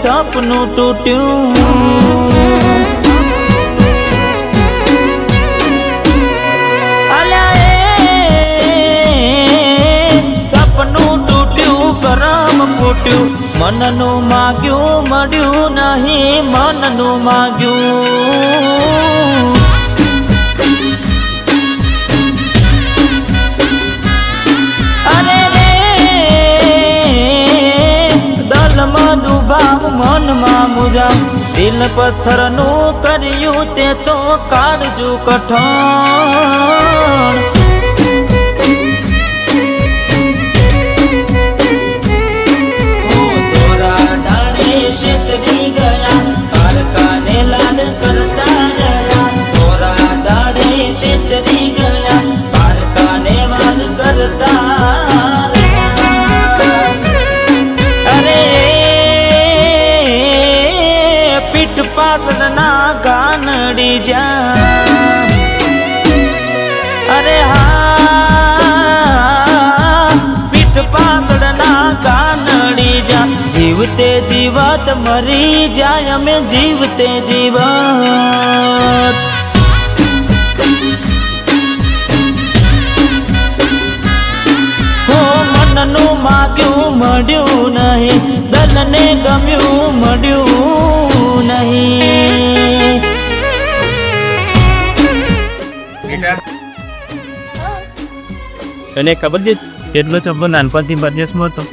સપનું તૂટ્યું સપનું તૂટ્યું કરમ ફૂટ્યું મનનું માગ્યું મળ્યું નહીં મનનું માગ્યું અરે રે દલમાં દુભાવ મનમાં મુજાવ દિલ પથ્થરનું કર્યું તે તો કાળજુ કઠણ પાસળના ગાનડી જા અરે હા પીઠ પાસળના ગાનડી જા જીવતે જીવત મરી જાય અમે જીવતે જીવત હો મનનું માગ્યું મળ્યું નહીં દલને ગમ્યું મળ્યું નહીં તને ખબર છે કેટલો છોકરો નાનપણથી પરદેશમાં હતો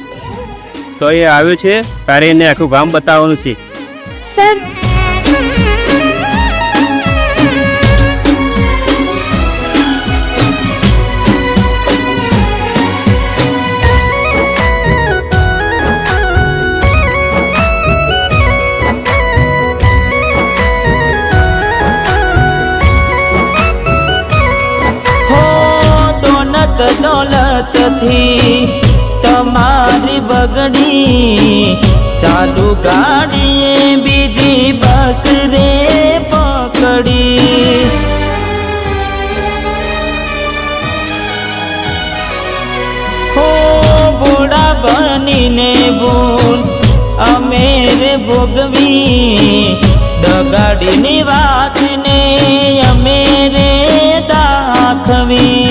તો એ આવ્યો છે તારે એને આખું ગામ બતાવવાનું છે સર દોલત થી તમારી બગડી ચાલુ ગાડીએ બીજી બસ રે પકડી હો બુડા બનીને ભૂલ અમે રે ભોગવી દગાડીની વાતને અમે રે દાખવી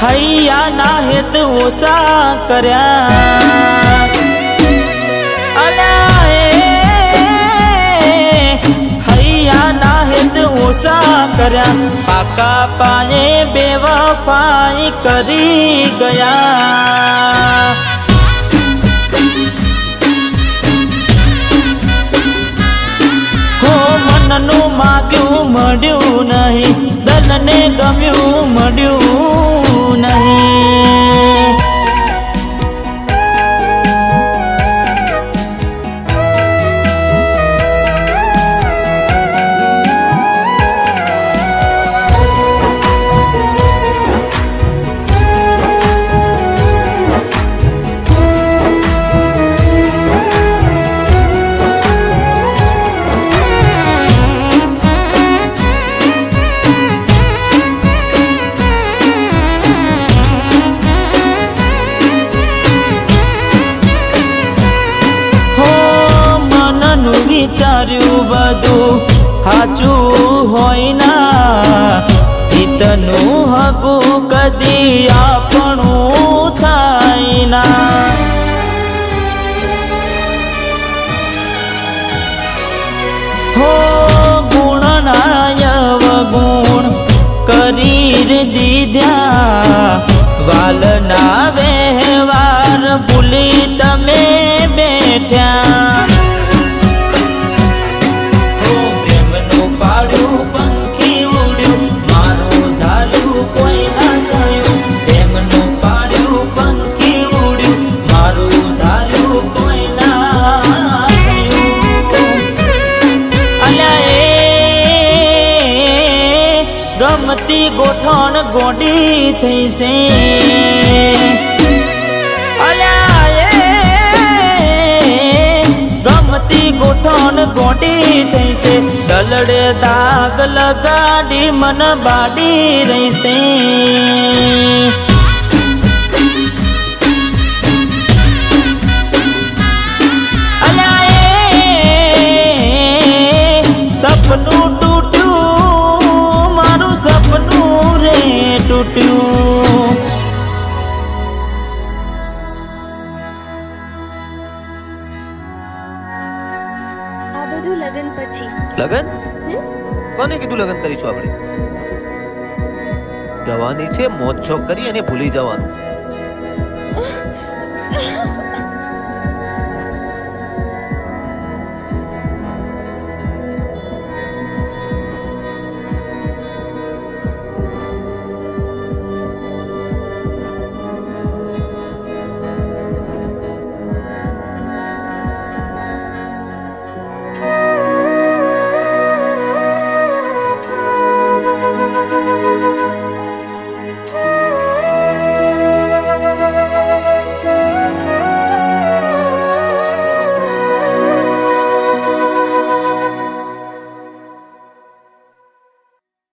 હૈયા ના હેત ઓછા કર્યા હૈયા ના હેત ઓછા કર્યા પાકા પાયે બેવફાઈ કરી ગયા હો મનનું માગ્યું મળ્યું નહીં દલને ગમ્યું મળ્યું નહીં વિચાર્યું બધું સાચું હોય ના હિતનું હકું કદી આપણું થાય ના હો ગુણનાય અવગુણ કરી દીધા વાલના વ્યવહાર ભૂલી તમે બેઠ્યા ગમતી ગોઠણ ગોડી થઈ છે મન ગોડી થઈ છે દલડે દાગ લગાડી મન બાડી રહી છે સપનું તૂટ્યું મારું સપનું રે તૂટ્યું આ બધું લગન પછી લગન કોને કીધું લગન કરીશું આપણે જવાની છે મોજ શોખ કરી અને ભૂલી જવાનું